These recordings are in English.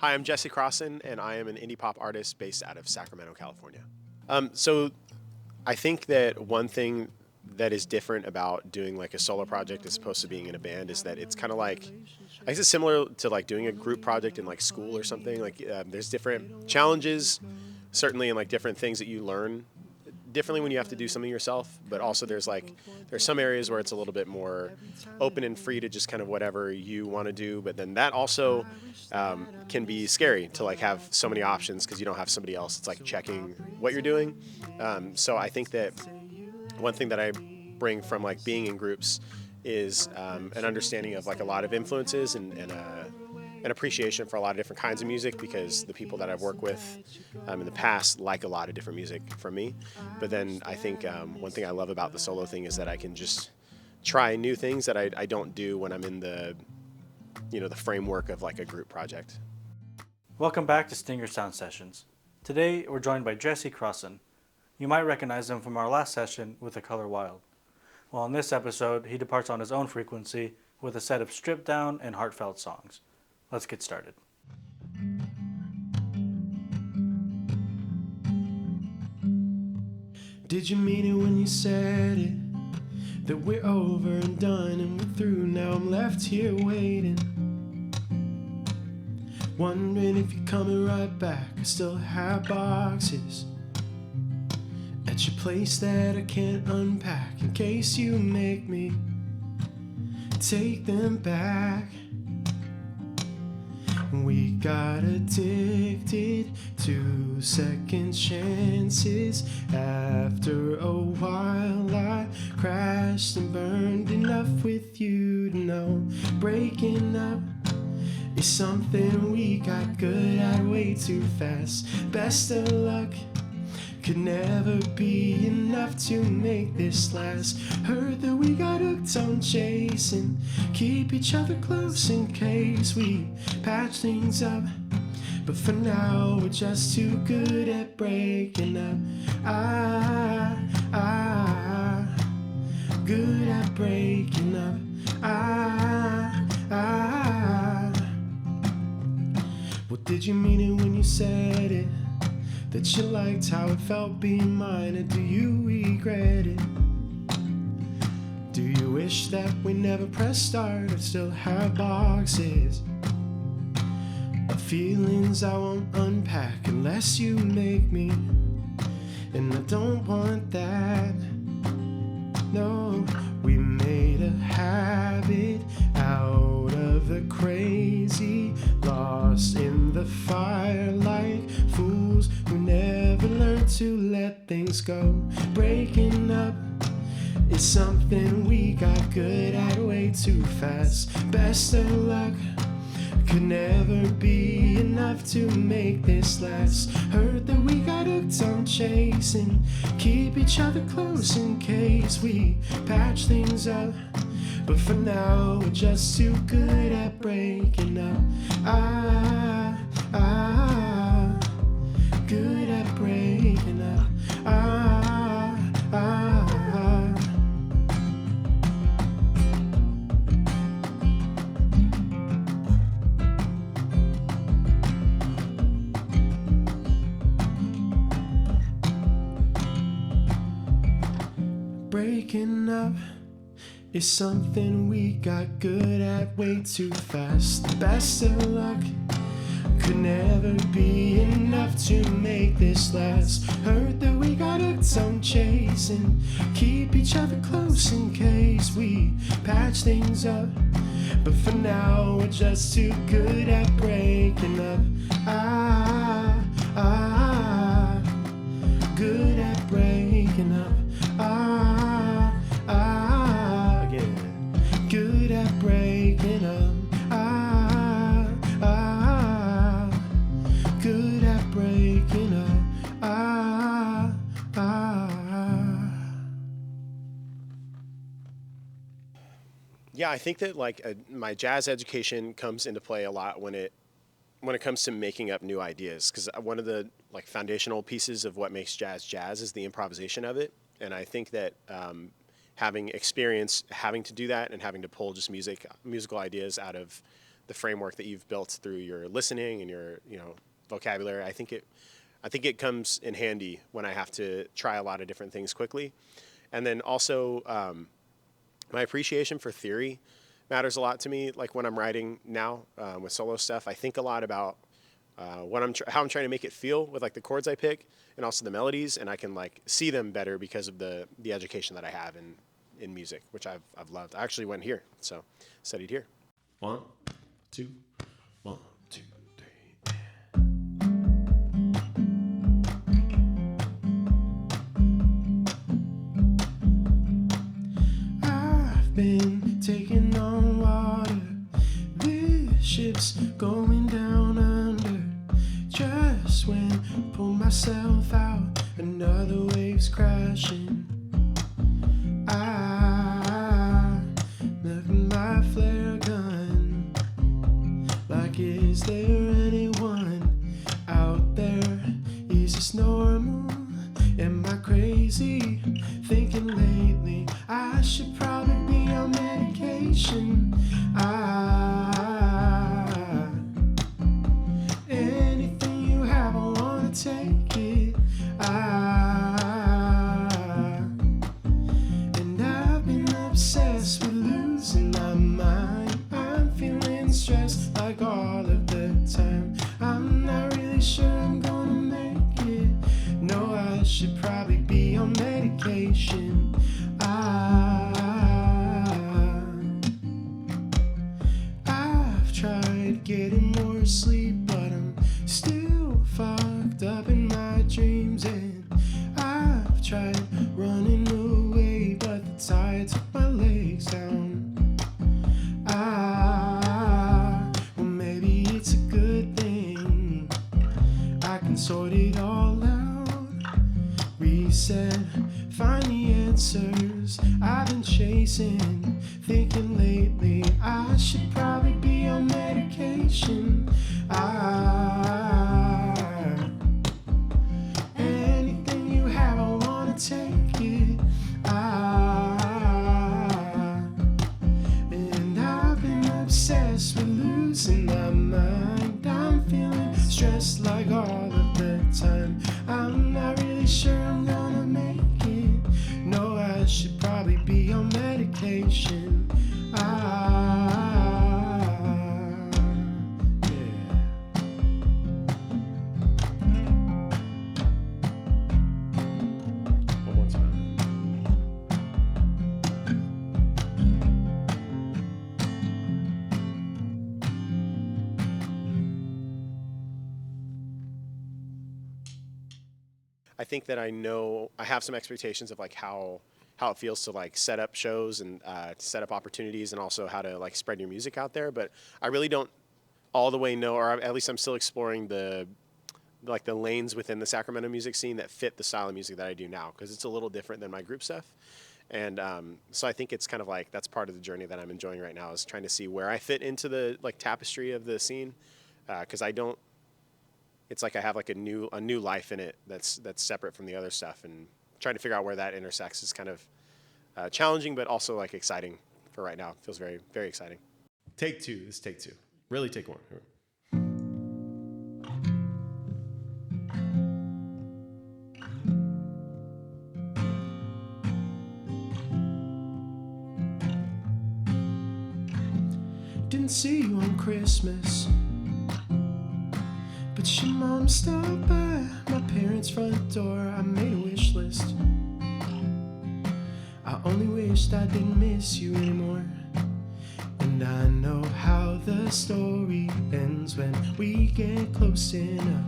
Hi, I'm Jesse Crosson, and I am an indie pop artist based out of Sacramento, California. So I think that one thing that is different about doing like a solo project as opposed to being in a band is that it's kind of like, I guess it's similar to like doing a group project in like school or something. Like there's different challenges, certainly, and like different things that you learn differently when you have to do something yourself, but also there's some areas where it's a little bit more open and free to just kind of whatever you want to do, but then that also can be scary to like have so many options because you don't have somebody else that's like checking what you're doing. So I think that one thing that I bring from like being in groups is an understanding of like a lot of influences and an appreciation for a lot of different kinds of music, because the people that I've worked with in the past like a lot of different music from me. But then I think one thing I love about the solo thing is that I can just try new things that I don't do when I'm in the framework of like a group project. Welcome back to Stinger Sound Sessions. Today we're joined by Jesse Crosson. You might recognize him from our last session with The Color Wild. Well, in this episode, he departs on his own frequency with a set of stripped down and heartfelt songs. Let's get started. Did you mean it when you said it? That we're over and done and we're through, now I'm left here waiting. Wondering if you're coming right back. I still have boxes at your place that I can't unpack in case you make me take them back. We got addicted to second chances. After a while I crashed and burned enough with you to know breaking up is something we got good at way too fast. Best of luck could never be enough to make this last. Heard that we got hooked on chasing, keep each other close in case we patch things up. But for now we're just too good at breaking up. Good at breaking up. What did you mean it when you said it? That you liked how it felt being mine, or do you regret it? Do you wish that we never pressed start or still have boxes of feelings I won't unpack unless you make me? And I don't want that. No, we made a habit out of the crazy, lost in the fire like fools who never learn to let things go. Breaking up is something we got good at way too fast. Best of luck could never be enough to make this last. Heard that we got hooked on chasing, keep each other close in case we patch things up. But for now we're just too good at breaking up. Good at breaking up. Breaking up is something we got good at way too fast. The best of luck could never be enough to make this last. Heard that we got hooked on chasing, keep each other close in case we patch things up. But for now we're just too good at breaking up. Good at breaking up. Good at breaking up. Good at breaking up. Yeah, I think that like my jazz education comes into play a lot when it comes to making up new ideas, because one of the like foundational pieces of what makes jazz is the improvisation of it. And I think that having experience having to do that and having to pull just musical ideas out of the framework that you've built through your listening and your, vocabulary. I think it comes in handy when I have to try a lot of different things quickly. And then also my appreciation for theory matters a lot to me. Like when I'm writing now with solo stuff, I think a lot about how I'm trying to make it feel with like the chords I pick and also the melodies, and I can like see them better because of the education that I have in music, which I've loved. I actually went here, so studied here. 1, 2, 1, 2, 3. I've been taking on water. This ship's going down under. Just when I pull myself out, another wave's crashing. I look at my flare gun, like is there anyone out there? Is this normal? Am I crazy? Thinking lately I should probably be on medication. Anything you have, I wanna take it. And I've been obsessed with losing my mind. I'm feeling stressed like all of the time. I'm not really sure I'm gonna make it. No, I should probably be on medication. I've tried getting more sleep, but I'm still fucked up in my dreams. And I've tried running away, but the tide took my legs down. Well, maybe it's a good thing. I can sort it all out. Reset, find the answers I've been chasing. Thinking lately I should probably be on medication. Anything you have, I wanna take it. And I've been obsessed with losing my mind. I'm feeling stressed like all of the time. I'm not really sure I'm gonna make it. No, I should probably be on medication. One more time. I think that I have some expectations of like how it feels to like set up shows and to set up opportunities, and also how to like spread your music out there. But I really don't all the way know, or at least I'm still exploring the lanes within the Sacramento music scene that fit the style of music that I do now, because it's a little different than my group stuff. And so I think it's kind of like that's part of the journey that I'm enjoying right now, is trying to see where I fit into the like tapestry of the scene, because I don't. It's like I have like a new life in it that's separate from the other stuff, and trying to figure out where that intersects is kind of challenging, but also like exciting for right now. It feels very, very exciting. Take 2. This is take 2. Really take 1. Here. Didn't see you on Christmas, but your mom stopped by my parents' front door. I made a wish list. I only wished I didn't miss you anymore. And I know how the story ends when we get close enough.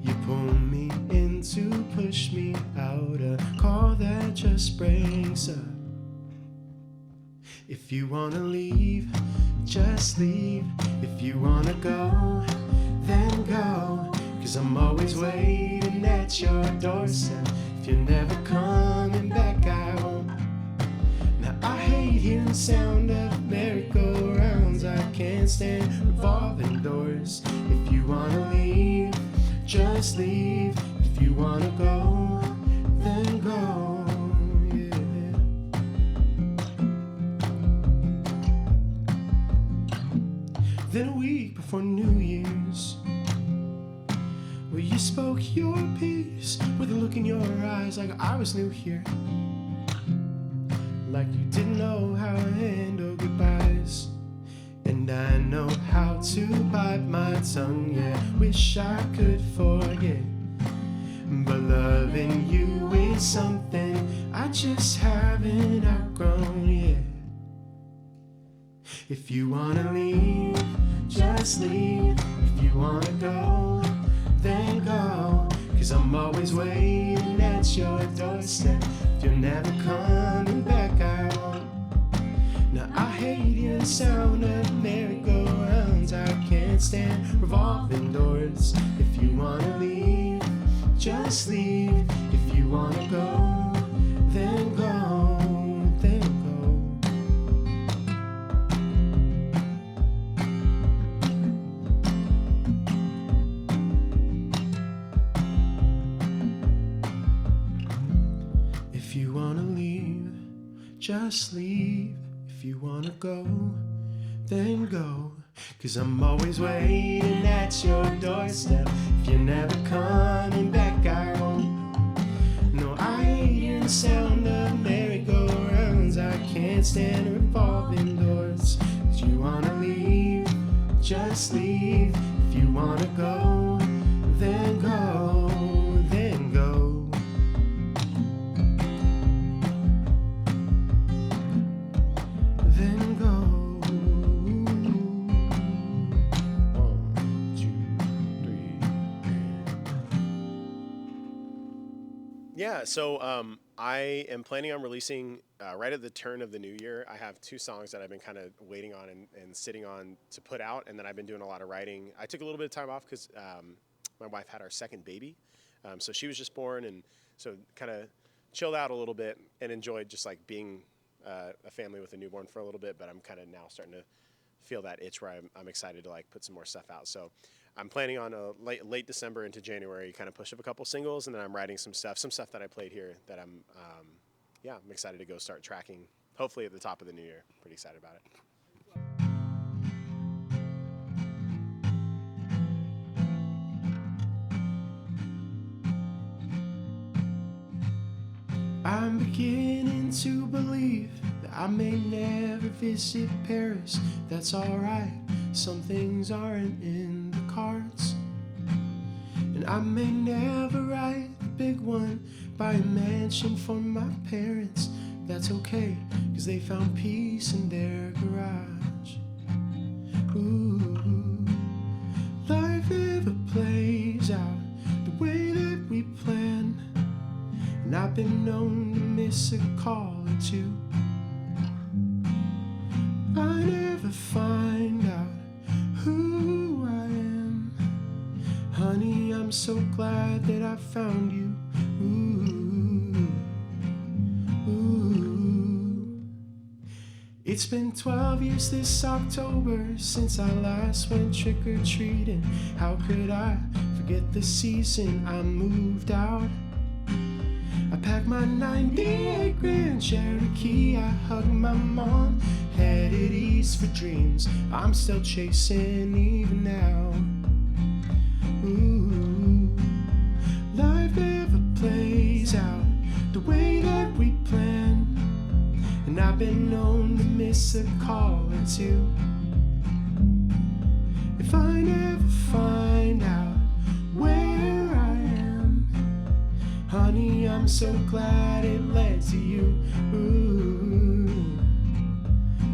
You pull me in to push me out, a call that just breaks up. If you wanna leave, just leave. If you wanna go, then go. 'Cause I'm always waiting at your doorstep. If you're never coming back, I won't. Now I hate hearing the sound of merry-go-rounds. I can't stand revolving doors. If you wanna leave, just leave. If you wanna go, then go. Then a week before New Year's, well, you spoke your piece with a look in your eyes like I was new here, like you didn't know how to handle goodbyes. And I know how to bite my tongue, yeah, wish I could forget. But loving you is something I just haven't outgrown yet. If you wanna leave, just leave. If you wanna go, then go. 'Cause I'm always waiting at your doorstep. If you're never coming back, I won't. Now I hate the sound of merry-go-rounds. I can't stand revolving doors. If you wanna leave, just leave. If you wanna go, then go, then go. If you wanna leave, just leave. If you wanna go, then go. 'Cause I'm always waiting at your doorstep. If you're never coming back, I won't. No, I hear the sound of merry-go-rounds. I can't stand revolving doors. If you wanna leave, just leave. If you wanna go, then go, then go. Then go. Yeah, so I am planning on releasing right at the turn of the new year. I have 2 songs that I've been kind of waiting on and sitting on to put out, and then I've been doing a lot of writing. I took a little bit of time off because my wife had our second baby, so she was just born, and so kind of chilled out a little bit and enjoyed just like being a family with a newborn for a little bit. But I'm kind of now starting to feel that itch where I'm excited to like put some more stuff out. So I'm planning on a late December into January, kind of push up a couple singles, and then I'm writing some stuff that I played here that I'm excited to go start tracking, hopefully at the top of the new year. Pretty excited about it. I'm beginning to believe that I may never visit Paris. That's alright, some things aren't in the cards. And I may never write the big one, buy a mansion for my parents. That's okay, 'cause they found peace in their garage. Ooh, life never plays out the way that we plan. And I've been known to miss a call or two. I never find out who I am. Honey, I'm so glad that I found you. Ooh, ooh. It's been 12 years this October since I last went trick-or-treating. How could I forget the season I moved out? I packed my 98 Grand Cherokee. I hugged my mom, headed east for dreams I'm still chasing even now. Ooh, life never plays out the way that we planned. And I've been known to miss a call or two. If I never find out where I am, honey, I'm so glad it led to you. Ooh,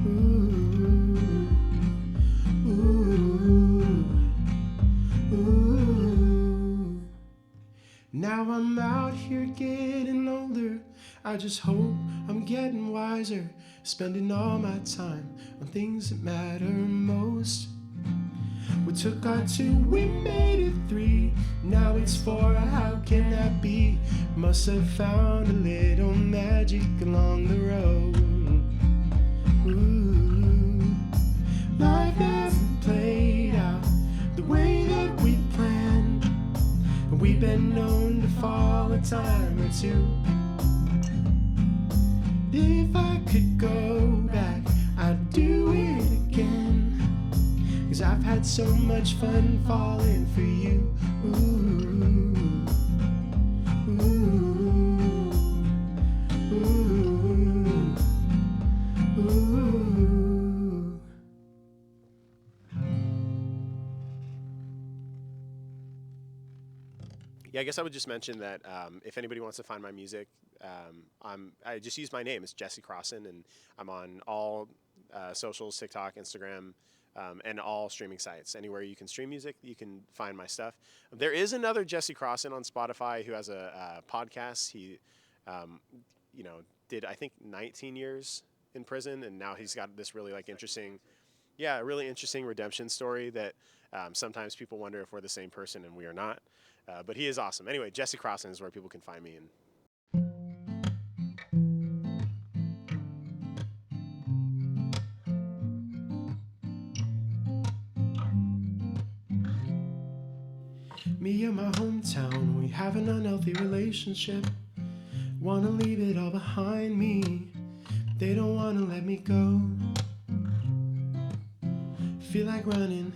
ooh, ooh, ooh. Now I'm out here getting older. I just hope I'm getting wiser, spending all my time on things that matter most. We took our 2, we made it 3. Now it's 4, how can that be? Must have found a little magic along the road. Ooh, life never played out the way that we planned. And we've been known to fall a time or two. If I could go back, I'd do it again. 'Cause I had so much fun falling for you. Ooh, ooh, ooh, ooh. Yeah, I guess I would just mention that if anybody wants to find my music, I just use my name. It's Jesse Crosson, and I'm on all socials, TikTok, Instagram, and all streaming sites. Anywhere you can stream music, you can find my stuff. There is another Jesse Crosson on Spotify who has a podcast. He, did I think 19 years in prison, and now he's got this really interesting, really interesting redemption story that sometimes people wonder if we're the same person, and we are not. But he is awesome. Anyway, Jesse Crosson is where people can find me. And me and my hometown, we have an unhealthy relationship. Wanna leave it all behind me. They don't wanna let me go. Feel like running.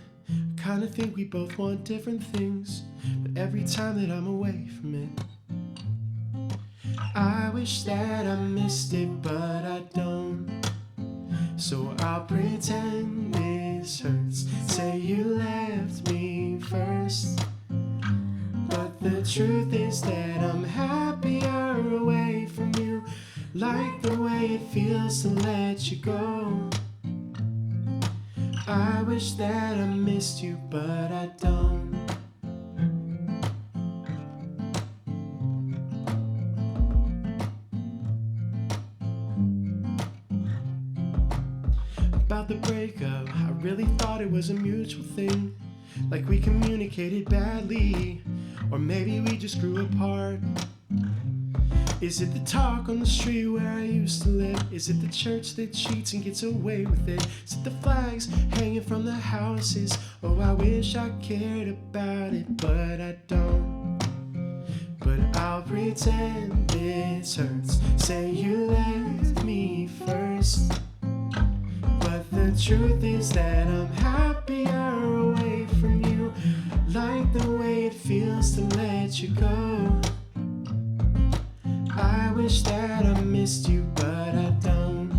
Kinda think we both want different things, but every time that I'm away from it, I wish that I missed it, but I don't. So I'll pretend this hurts. Say you left me first, but the truth is that I'm happier away from you. Like the way it feels to let you go. I wish that I missed you, but I don't. About the breakup, I really thought it was a mutual thing. Like we communicated badly, or maybe we just grew apart. Is it the talk on the street where I used to live? Is it the church that cheats and gets away with it? Is it the flags hanging from the houses? Oh, I wish I cared about it, but I don't. But I'll pretend this hurts. Say you left me first, but the truth is that I'm happier away from you. Like the way it feels to let you go. I wish that I missed you, but I don't.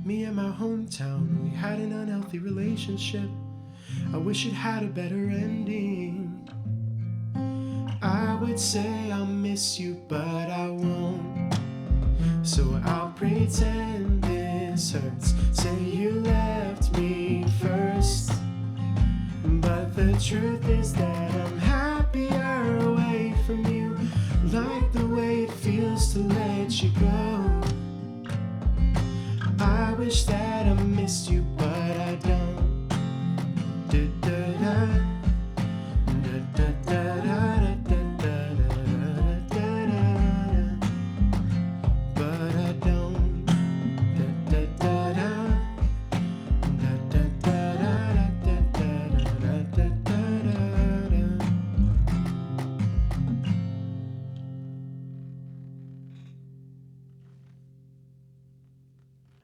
Me and my hometown, we had an unhealthy relationship. I wish it had a better ending. I would say I'll miss you, but I won't. So I'll pretend this hurts. Say you left me first, but the truth is that I'm happier away from you. Like the way it feels to let you go. I wish that I missed you, but I don't.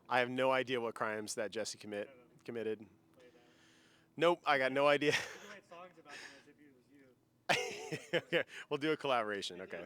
I have no idea what crimes that Jesse committed. Nope, I got no idea. You can write songs about him as if he was you. Okay, we'll do a collaboration. Okay.